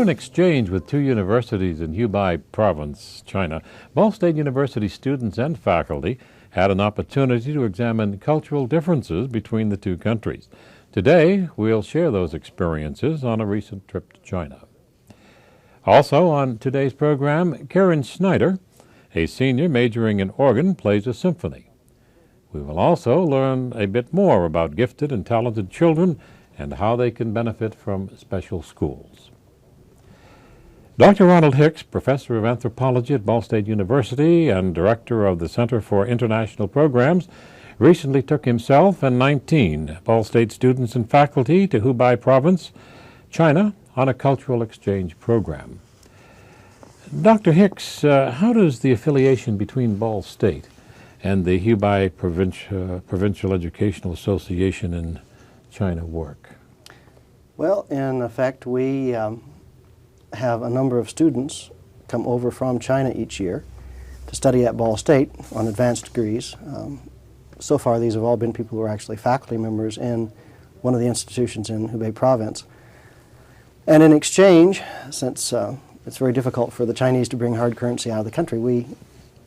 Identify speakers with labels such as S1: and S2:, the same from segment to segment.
S1: an exchange with two universities in Hubei province, China, Ball State University students and faculty had an opportunity to examine cultural differences between the two countries. Today, we'll share those experiences on a recent trip to China. Also on today's program, Karen Snider, a senior majoring in organ, plays a symphony. We will also learn a bit more about gifted and talented children and how they can benefit from special schools. Dr. Ronald Hicks, professor of anthropology at Ball State University and director of the Center for International Programs, recently took himself and 19 Ball State students and faculty to Hubei province, China, on a cultural exchange program. Dr. Hicks, how does the affiliation between Ball State and the Hubei Provincial Educational Association in China work?
S2: Well, in effect, we have a number of students come over from China each year to study at Ball State on advanced degrees. So far, these have all been people who are actually faculty members in one of the institutions in Hubei province. And in exchange, since it's very difficult for the Chinese to bring hard currency out of the country, we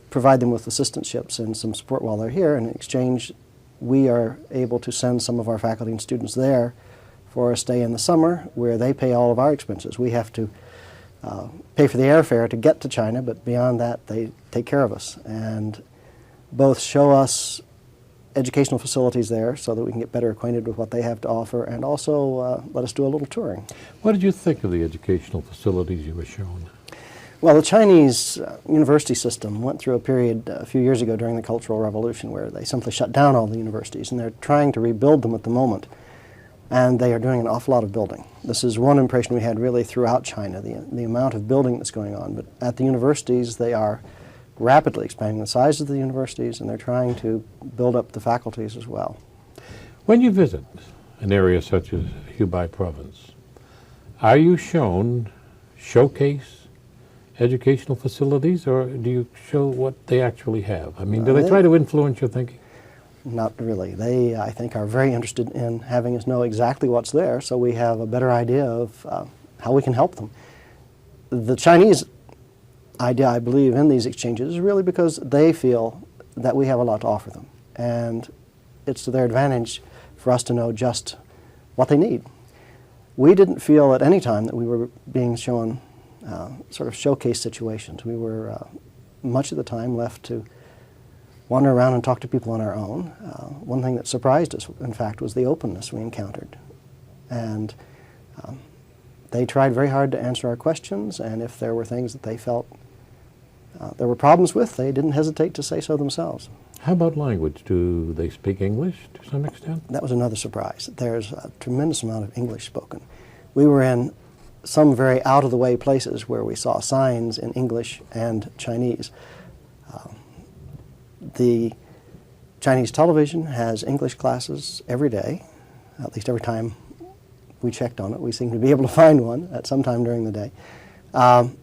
S2: provide them with assistantships and some support while they're here. And in exchange, we are able to send some of our faculty and students there for a stay in the summer where they pay all of our expenses. We have to pay for the airfare to get to China, but beyond that, they take care of us and both show us educational facilities there so that we can get better acquainted with what they have to offer, and also let us do a little touring.
S1: What did you think of the educational facilities you were shown?
S2: Well, the Chinese university system went through a period a few years ago during the Cultural Revolution where they simply shut down all the universities, and they're trying to rebuild them at the moment. And they are doing an awful lot of building. This is one impression we had really throughout China, the amount of building that's going on. But at the universities, they are rapidly expanding the size of the universities, and they're trying to build up the faculties as well.
S1: When you visit an area such as Hubei province, are you shown showcase educational facilities, or do you show what they actually have? I mean, do they try to influence your thinking?
S2: Not really. They, I think, are very interested in having us know exactly what's there so we have a better idea of how we can help them. The Chinese idea, I believe, in these exchanges is really because they feel that we have a lot to offer them. And it's to their advantage for us to know just what they need. We didn't feel at any time that we were being shown sort of showcase situations. We were much of the time left to wander around and talk to people on our own. One thing that surprised us, in fact, was the openness we encountered. And they tried very hard to answer our questions, and if there were things that they felt there were problems with, they didn't hesitate to say so themselves.
S1: How about language? Do they speak English to some extent?
S2: That was another surprise. There's a tremendous amount of English spoken. We were in some very out-of-the-way places where we saw signs in English and Chinese. The Chinese television has English classes every day, at least every time we checked on it. We seem to be able to find one at some time during the day.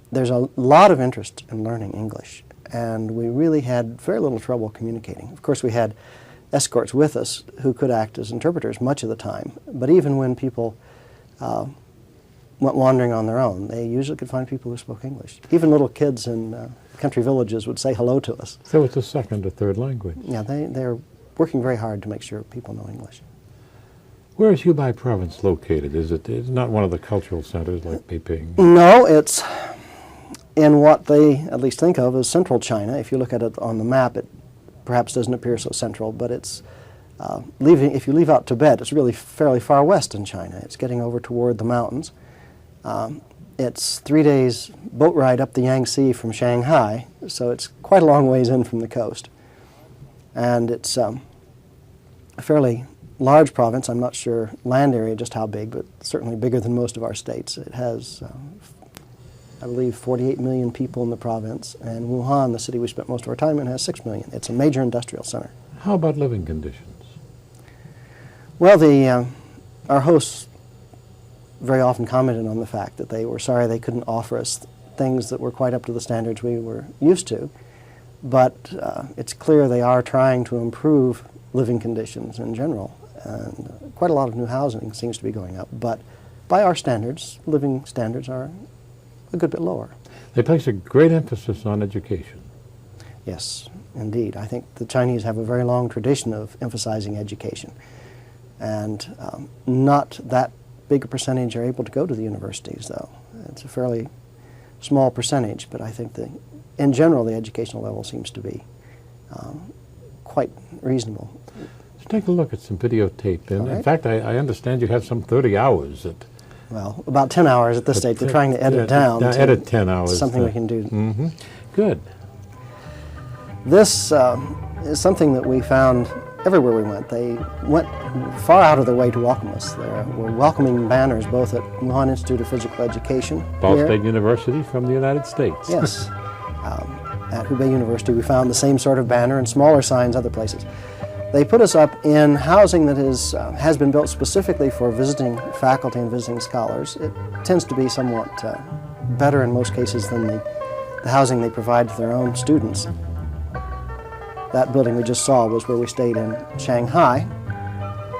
S2: There's a lot of interest in learning English, and we really had very little trouble communicating. Of course, we had escorts with us who could act as interpreters much of the time, but even when people went wandering on their own, they usually could find people who spoke English. Even little kids in country villages would say hello to us.
S1: So it's a second or third language.
S2: Yeah, they're working very hard to make sure people know English.
S1: Where is Hubei province located? It's not one of the cultural centers like Beiping?
S2: No, it's in what they at least think of as central China. If you look at it on the map, it perhaps doesn't appear so central, but it's if you leave out Tibet, it's really fairly far west in China. It's getting over toward the mountains. It's 3 days boat ride up the Yangtze from Shanghai, so it's quite a long ways in from the coast. And it's a fairly large province. I'm not sure land area just how big, but certainly bigger than most of our states. It has, I believe, 48 million people in the province, and Wuhan, the city we spent most of our time in, has 6 million. It's a major industrial center.
S1: How about living conditions?
S2: Well, our hosts very often commented on the fact that they were sorry they couldn't offer us things that were quite up to the standards we were used to, but it's clear they are trying to improve living conditions in general, and quite a lot of new housing seems to be going up, but by our standards, living standards are a good bit lower.
S1: They place a great emphasis on education.
S2: Yes, indeed. I think the Chinese have a very long tradition of emphasizing education. And not that big a percentage are able to go to the universities, though. It's a fairly small percentage, but I think in general the educational level seems to be quite reasonable.
S1: Let's take a look at some videotape. And
S2: Right.
S1: in fact, I understand you have some 30 hours.
S2: Well, about 10 hours at this stage. They're trying to edit down to
S1: edit 10 hours.
S2: something we can do.
S1: Mm-hmm. Good.
S2: This is something that we found everywhere we went. They went far out of their way to welcome us. There were welcoming banners both at Wuhan Institute of Physical Education.
S1: Ball
S2: here.
S1: State University from the United States.
S2: Yes. At Hubei University we found the same sort of banner and smaller signs other places. They put us up in housing that has been built specifically for visiting faculty and visiting scholars. It tends to be somewhat better in most cases than the housing they provide to their own students. That building we just saw was where we stayed in Shanghai,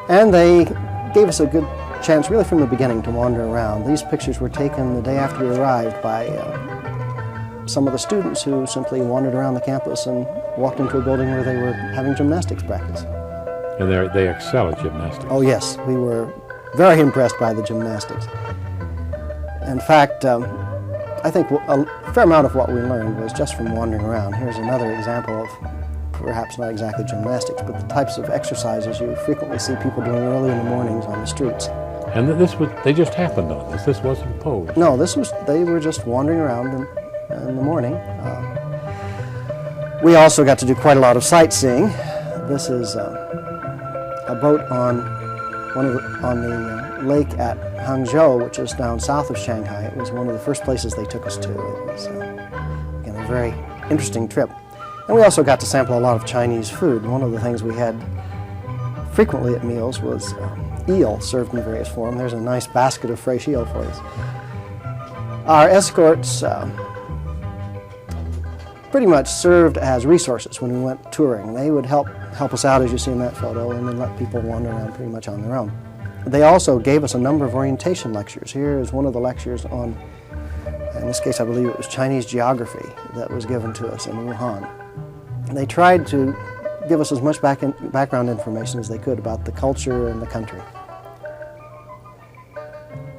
S2: and they gave us a good chance really from the beginning to wander around. These pictures were taken the day after we arrived by some of the students who simply wandered around the campus and walked into a building where they were having gymnastics practice.
S1: And they excel at gymnastics.
S2: Oh yes, we were very impressed by the gymnastics. In fact, I think a fair amount of what we learned was just from wandering around. Here's another example of perhaps not exactly gymnastics, but the types of exercises you frequently see people doing early in the mornings on the streets.
S1: And they just happened on this. This wasn't posed.
S2: No, they were just wandering around in the morning. We also got to do quite a lot of sightseeing. This is a boat on the lake at Hangzhou, which is down south of Shanghai. It was one of the first places they took us to. It was again, a very interesting trip. And we also got to sample a lot of Chinese food. One of the things we had frequently at meals was eel served in various forms. There's a nice basket of fresh eel for us. Our escorts pretty much served as resources when we went touring. They would help us out, as you see in that photo, and then let people wander around pretty much on their own. They also gave us a number of orientation lectures. Here is one of the lectures on, in this case I believe it was Chinese geography, that was given to us in Wuhan. They tried to give us as much background information as they could about the culture and the country.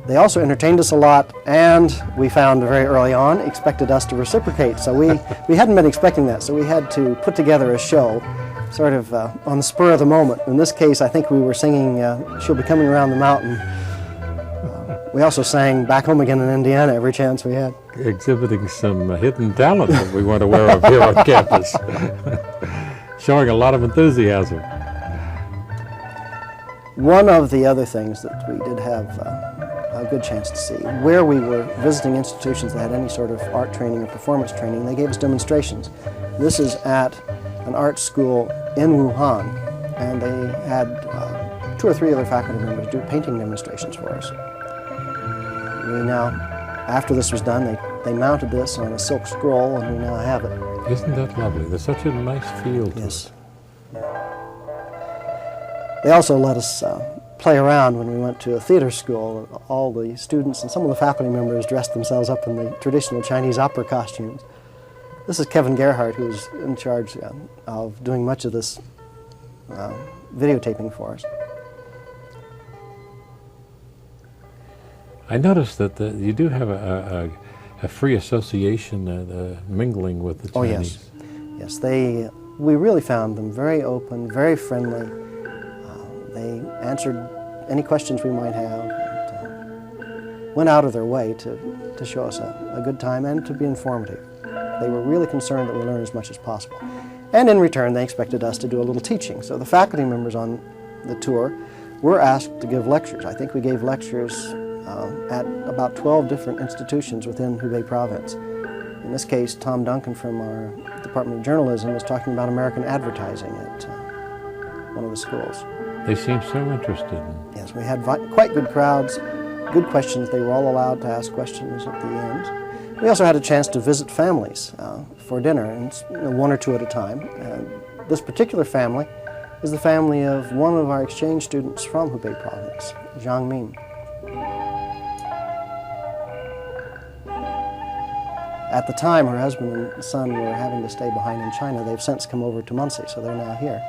S2: They also entertained us a lot, and we found very early on, expected us to reciprocate. So we hadn't been expecting that, so we had to put together a show sort of on the spur of the moment. In this case, I think we were singing She'll Be Coming Around the Mountain. We also sang Back Home Again in Indiana every chance we had.
S1: Exhibiting some hidden talent that we weren't aware of here on campus. Showing a lot of enthusiasm.
S2: One of the other things that we did have a good chance to see, where we were visiting institutions that had any sort of art training or performance training, they gave us demonstrations. This is at an art school in Wuhan, and they had 2 or 3 other faculty members do painting demonstrations for us. We now, after this was done, they mounted this on a silk scroll, and we now have it.
S1: Isn't that lovely? There's such a nice feel to
S2: Yes. They also let us play around when we went to a theater school. All the students and some of the faculty members dressed themselves up in the traditional Chinese opera costumes. This is Kevin Gerhardt, who's in charge of doing much of this videotaping for us.
S1: I noticed that you do have a free association mingling with the Chinese.
S2: Oh yes, yes. We really found them very open, very friendly. They answered any questions we might have, and went out of their way to show us a good time and to be informative. They were really concerned that we learn as much as possible. And in return, they expected us to do a little teaching. So the faculty members on the tour were asked to give lectures. I think we gave lectures at about 12 different institutions within Hubei province. In this case, Tom Duncan from our Department of Journalism was talking about American advertising at one of the schools.
S1: They seem so interested.
S2: Yes, we had quite good crowds, good questions. They were all allowed to ask questions at the end. We also had a chance to visit families for dinner, and 1 or 2 at a time. This particular family is the family of one of our exchange students from Hubei province, Zhang Ming. At the time, her husband and son were having to stay behind in China. They've since come over to Muncie, so they're now here.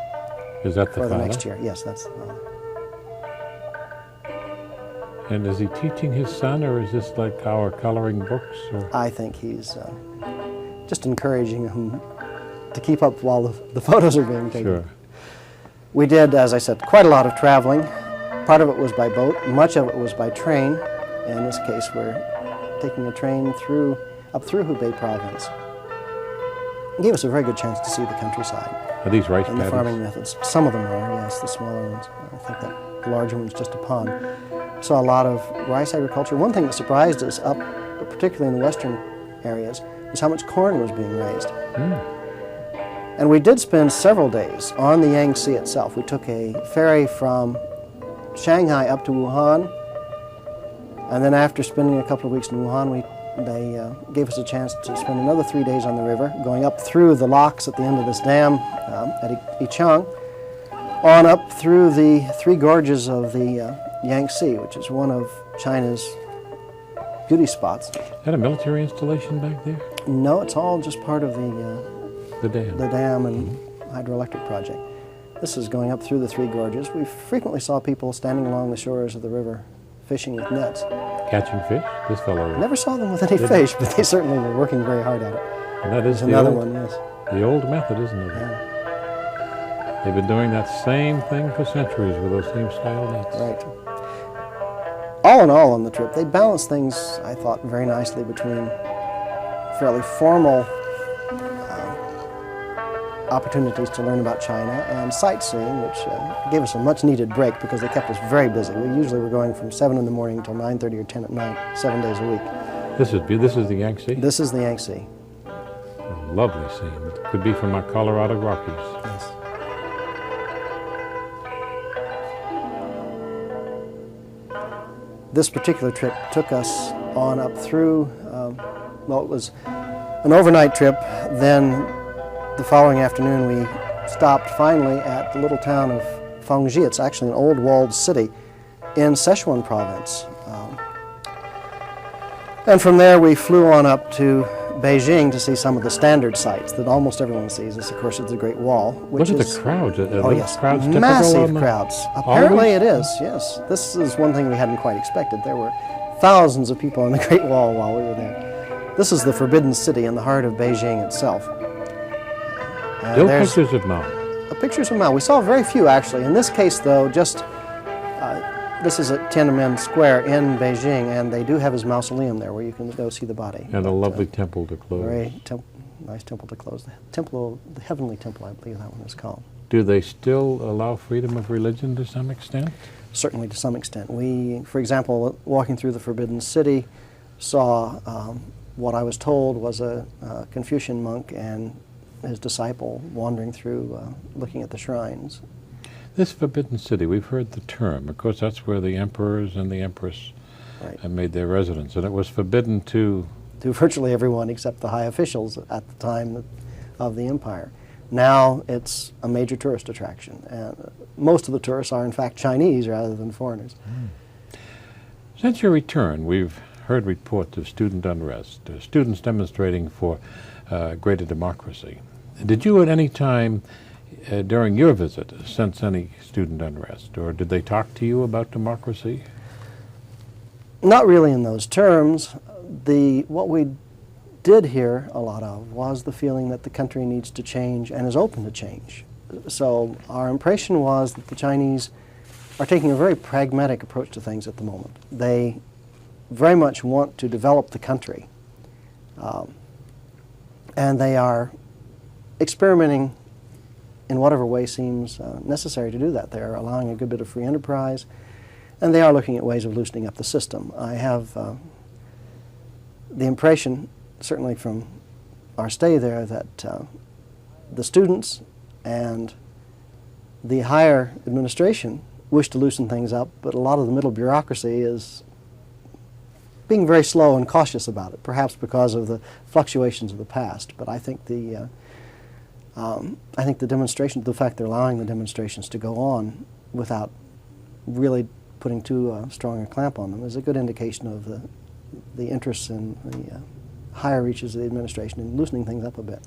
S1: Is that the
S2: for
S1: father?
S2: The next year? Yes, that's the father.
S1: And is he teaching his son, or is this like our coloring books? Or?
S2: I think he's just encouraging him to keep up while the photos are being taken.
S1: Sure.
S2: We did, as I said, quite a lot of traveling. Part of it was by boat, much of it was by train. In this case, we're taking a train up through Hubei province. It gave us a very good chance to see the countryside.
S1: Are these rice
S2: and
S1: paddies?
S2: The farming methods. Some of them are, yes, the smaller ones. I think that the larger one's just a pond. Saw a lot of rice agriculture. One thing that surprised us up, particularly in the western areas, was how much corn was being raised. And we did spend several days on the Yangtze itself. We took a ferry from Shanghai up to Wuhan, and then after spending a couple of weeks in Wuhan, they gave us a chance to spend another 3 days on the river, going up through the locks at the end of this dam at Yichang, on up through the three gorges of the Yangtze, which is one of China's beauty spots.
S1: Is that a military installation back there?
S2: No, it's all just part of the dam and hydroelectric project. This is going up through the three gorges. We frequently saw people standing along the shores of the river fishing with nets.
S1: Catching fish? This fellow...
S2: Never saw them with any fish, but they certainly were working very hard at it.
S1: And that is
S2: another one, yes.
S1: The old method, isn't it?
S2: Yeah.
S1: They've been doing that same thing for centuries with those same style nets.
S2: Right. All in all on the trip, they balanced things, I thought, very nicely between fairly formal opportunities to learn about China and sightseeing, which gave us a much-needed break because they kept us very busy. We usually were going from 7 in the morning until 9:30 or 10 at night, 7 days a week.
S1: This is the Yangtze?
S2: This is the Yangtze.
S1: A lovely scene. Could be from our Colorado Rockies.
S2: Yes. This particular trip took us on up through, well, it was an overnight trip. Then the following afternoon we stopped finally at the little town of Fengji. It's actually an old walled city in Sichuan province. And from there we flew on up to Beijing to see some of the standard sights that almost everyone sees. This, of course, is the Great Wall. Which
S1: Look at
S2: is,
S1: the crowds.
S2: Oh, yes.
S1: Crowds
S2: Massive crowds. Apparently it is, yes. This is one thing we hadn't quite expected. There were thousands of people on the Great Wall while we were there. This is the Forbidden City in the heart of Beijing itself.
S1: Still pictures of Mao.
S2: Pictures of Mao. We saw very few, actually. In this case, though, just this is at Tiananmen Square in Beijing, and they do have his mausoleum there where you can go see the body.
S1: And a lovely temple to close.
S2: Very nice temple to close. The Heavenly Temple, I believe that one is called.
S1: Do they still allow freedom of religion to some extent?
S2: Certainly to some extent. We, for example, walking through the Forbidden City, saw what I was told was a Confucian monk and his disciple wandering through, looking at the shrines.
S1: This Forbidden City, we've heard the term. Of course, that's where the emperors and the empress have made their residence, and it was forbidden to
S2: virtually everyone except the high officials at the time of the empire. Now it's a major tourist attraction, and most of the tourists are in fact Chinese rather than foreigners.
S1: Since your return, we've heard reports of student unrest, students demonstrating for greater democracy. Did you at any time during your visit sense any student unrest, or did they talk to you about democracy?
S2: Not really in those terms. What we did hear a lot of was the feeling that the country needs to change and is open to change. So our impression was that the Chinese are taking a very pragmatic approach to things at the moment. They very much want to develop the country, and they are experimenting in whatever way seems necessary to do that. They are allowing a good bit of free enterprise, and they are looking at ways of loosening up the system. I have the impression, certainly from our stay there, that the students and the higher administration wish to loosen things up, but a lot of the middle bureaucracy is being very slow and cautious about it, perhaps because of the fluctuations of the past. But I think the demonstrations, the fact they're allowing the demonstrations to go on without really putting too strong a clamp on them, is a good indication of the interest in higher reaches of the administration and loosening things up a bit.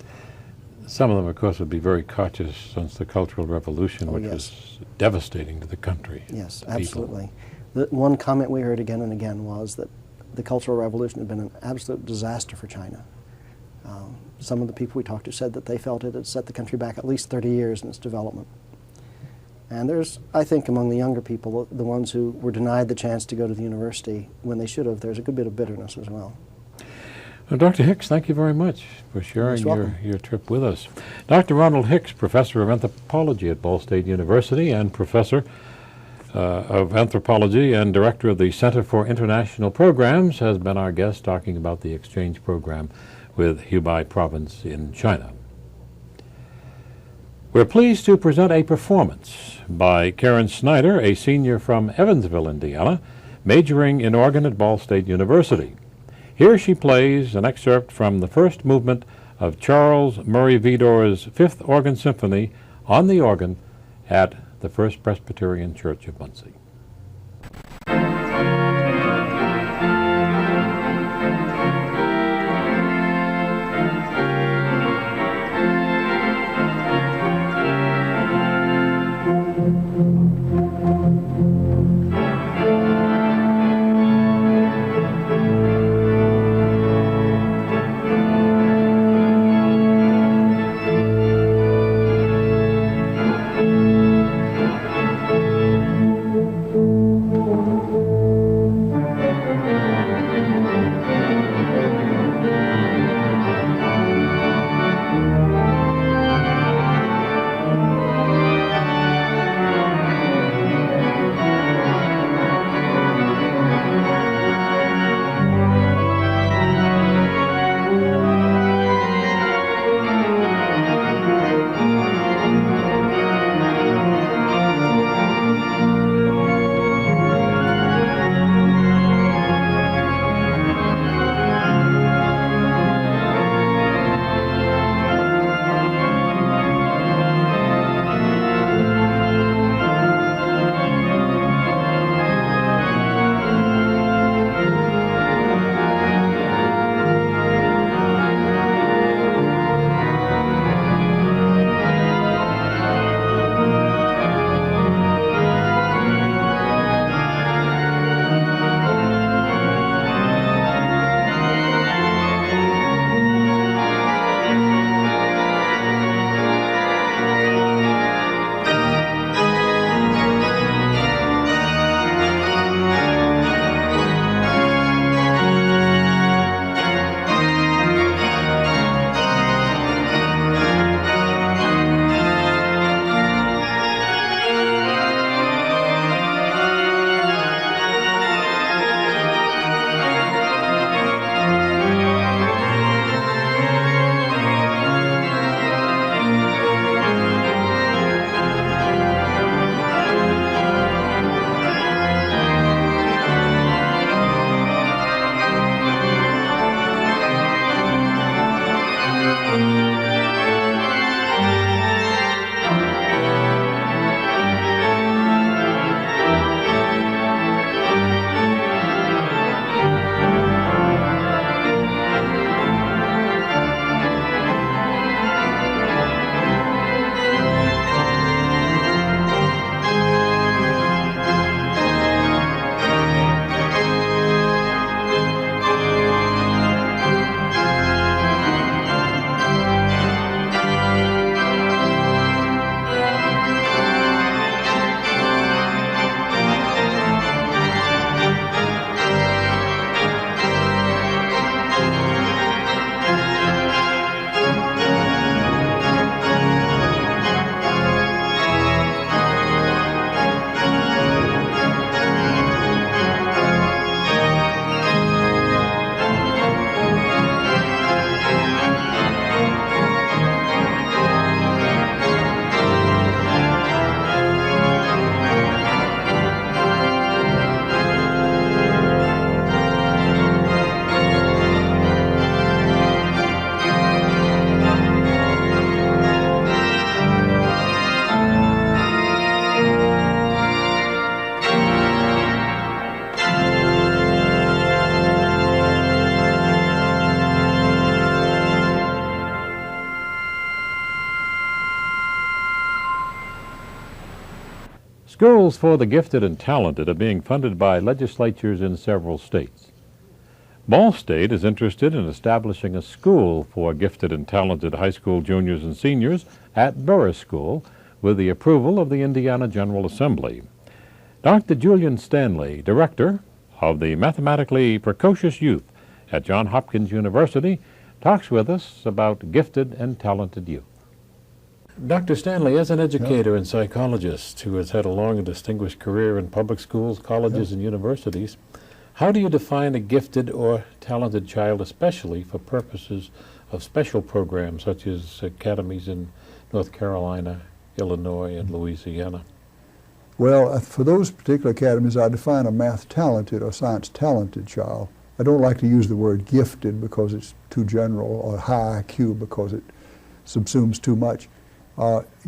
S1: Some of them, of course, would be very cautious since the Cultural Revolution, which
S2: yes.
S1: was devastating to the country.
S2: Yes,
S1: the people.
S2: absolutely. The one comment we heard again and again was that the Cultural Revolution had been an absolute disaster for China. Some of the people we talked to said that they felt it had set the country back at least 30 years in its development. And there's, I think, among the younger people, the ones who were denied the chance to go to the university when they should have, there's a good bit of bitterness as well.
S1: Well, Dr. Hicks, thank you very much for sharing your trip with us. Dr. Ronald Hicks, Professor of Anthropology at Ball State University and Professor of Anthropology and Director of the Center for International Programs, has been our guest talking about the exchange program with Hubei province in China. We're pleased to present a performance by Karen Snider, a senior from Evansville, Indiana, majoring in organ at Ball State University. Here she plays an excerpt from the first movement of Charles Murray Vidor's Fifth Organ Symphony on the organ at the First Presbyterian Church of Muncie. Schools for the gifted and talented are being funded by legislatures in several states. Ball State is interested in establishing a school for gifted and talented high school juniors and seniors at Burris School with the approval of the Indiana General Assembly. Dr. Julian Stanley, Director of the Mathematically Precocious Youth at Johns Hopkins University, talks with us about gifted and talented youth. Dr. Stanley, as an educator and psychologist who has had a long and distinguished career in public schools, colleges, and universities, how do you define a gifted or talented child, especially for purposes of special programs such as academies in North Carolina, Illinois, and Louisiana?
S3: Well, for those particular academies, I define a math-talented or science-talented child. I don't like to use the word gifted because it's too general, or high IQ because it subsumes too much.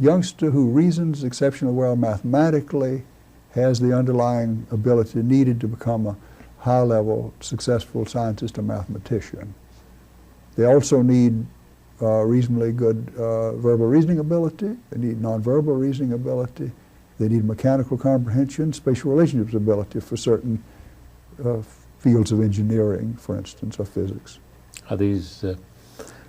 S3: Youngster who reasons exceptionally well mathematically, has the underlying ability needed to become a high-level, successful scientist or mathematician. They also need reasonably good verbal reasoning ability. They need nonverbal reasoning ability. They need mechanical comprehension, spatial relationships ability for certain fields of engineering, for instance, or physics.
S1: Are these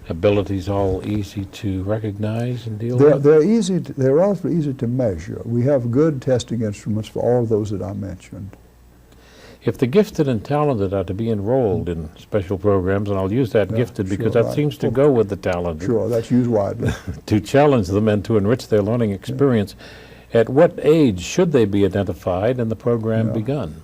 S1: abilities all easy to recognize and deal with?
S3: They're relatively easy to measure. We have good testing instruments for all of those that I mentioned.
S1: If the gifted and talented are to be enrolled in special programs, and I'll use that gifted because that seems to go with the talented.
S3: Sure, that's used widely.
S1: To challenge them and to enrich their learning experience, at what age should they be identified and the program begun?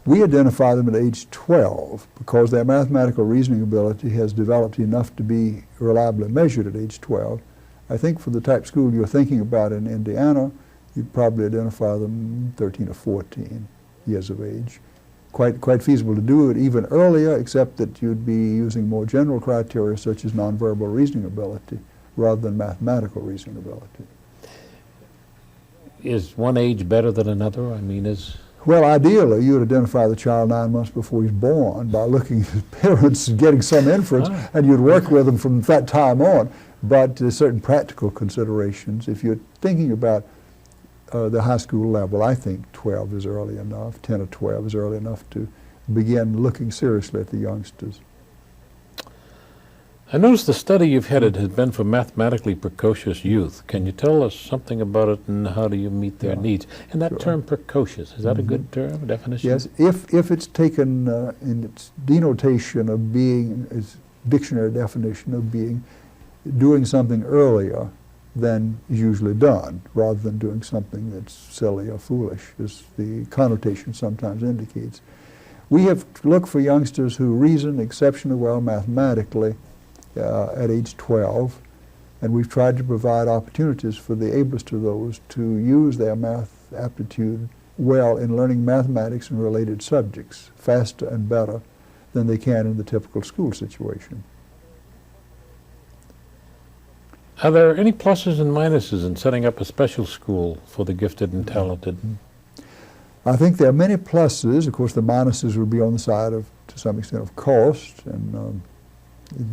S3: We identify them at age 12 because their mathematical reasoning ability has developed enough to be reliably measured at age 12. I think for the type school you're thinking about in Indiana, you'd probably identify them 13 or 14 years of age. Quite feasible to do it even earlier, except that you'd be using more general criteria such as nonverbal reasoning ability rather than mathematical reasoning ability.
S1: Is one age better than another? I mean,
S3: Well, ideally, you would identify the child 9 months before he's born by looking at his parents and getting some inference, and you'd work with them from that time on. But there's certain practical considerations. If you're thinking about the high school level, I think 12 is early enough, 10 or 12 is early enough to begin looking seriously at the youngsters.
S1: I noticed the study you've headed has been for mathematically precocious youth. Can you tell us something about it and how do you meet their needs? And that term precocious, is that a good term, definition?
S3: Yes, if it's taken in its denotation of being, its dictionary definition of being, doing something earlier than is usually done, rather than doing something that's silly or foolish, as the connotation sometimes indicates. We have looked for youngsters who reason exceptionally well mathematically at age 12, and we've tried to provide opportunities for the ablest of those to use their math aptitude well in learning mathematics and related subjects faster and better than they can in the typical school situation.
S1: Are there any pluses and minuses in setting up a special school for the gifted and talented?
S3: I think there are many pluses. Of course, the minuses would be on the side of, to some extent, of cost, and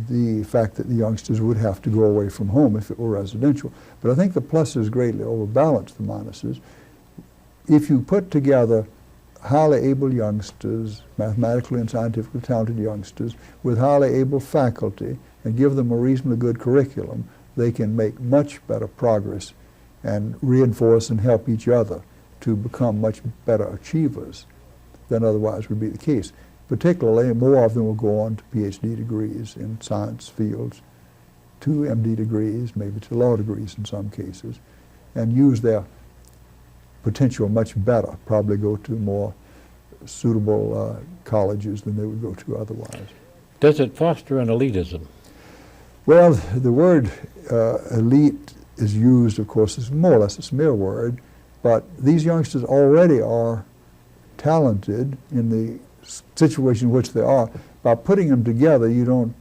S3: the fact that the youngsters would have to go away from home if it were residential. But I think the pluses greatly overbalance the minuses. If you put together highly able youngsters, mathematically and scientifically talented youngsters, with highly able faculty, and give them a reasonably good curriculum, they can make much better progress and reinforce and help each other to become much better achievers than otherwise would be the case. Particularly, more of them will go on to PhD degrees in science fields, to MD degrees, maybe to law degrees in some cases, and use their potential much better, probably go to more suitable colleges than they would go to otherwise.
S1: Does it foster an elitism?
S3: Well, the word elite is used, of course, as more or less a smear word, but these youngsters already are talented in the situation in which they are. By putting them together, you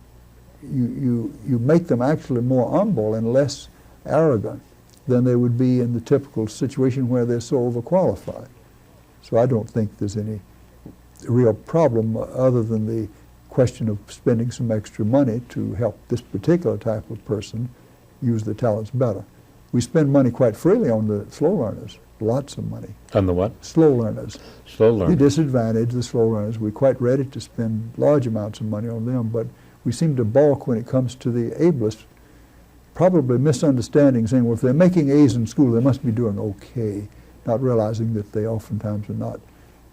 S3: make them actually more humble and less arrogant than they would be in the typical situation where they're so overqualified. So I don't think there's any real problem other than the question of spending some extra money to help this particular type of person use their talents better. We spend money quite freely on the slow learners, lots of money.
S1: On the what?
S3: Slow learners.
S1: Slow
S3: The
S1: learners.
S3: disadvantage, the slow learners, we're quite ready to spend large amounts of money on them, but we seem to balk when it comes to the ablest, probably misunderstanding, saying, well, if they're making A's in school, they must be doing okay, not realizing that they oftentimes are not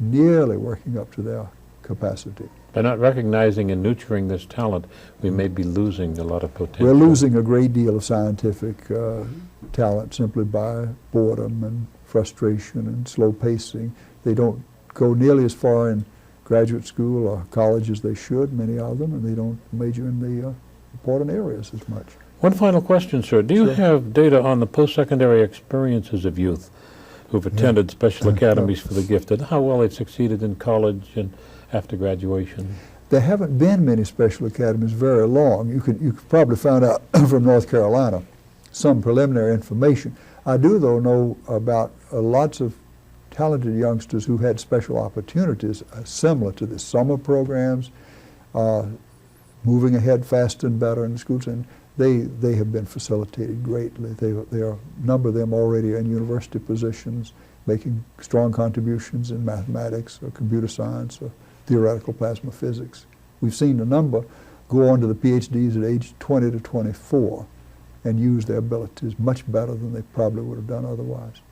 S3: nearly working up to their capacity.
S1: By not recognizing and nurturing this talent, we may be losing a lot of potential.
S3: We're losing a great deal of scientific talent simply by boredom and frustration and slow pacing. They don't go nearly as far in graduate school or college as they should, many of them, and they don't major in the important areas as much.
S1: One final question, sir. Do you
S3: Sure.
S1: have data on the post-secondary experiences of youth who've attended special academies for the gifted, how well they've succeeded in college and after graduation?
S3: There haven't been many special academies very long. You could probably find out from North Carolina some preliminary information. I do, though, know about lots of talented youngsters who had special opportunities similar to the summer programs, moving ahead faster and better in the schools, and they have been facilitated greatly. A number of them already in university positions, making strong contributions in mathematics or computer science or theoretical plasma physics. We've seen a number go on to the PhDs at age 20 to 24 and use their abilities much better than they probably would have done otherwise.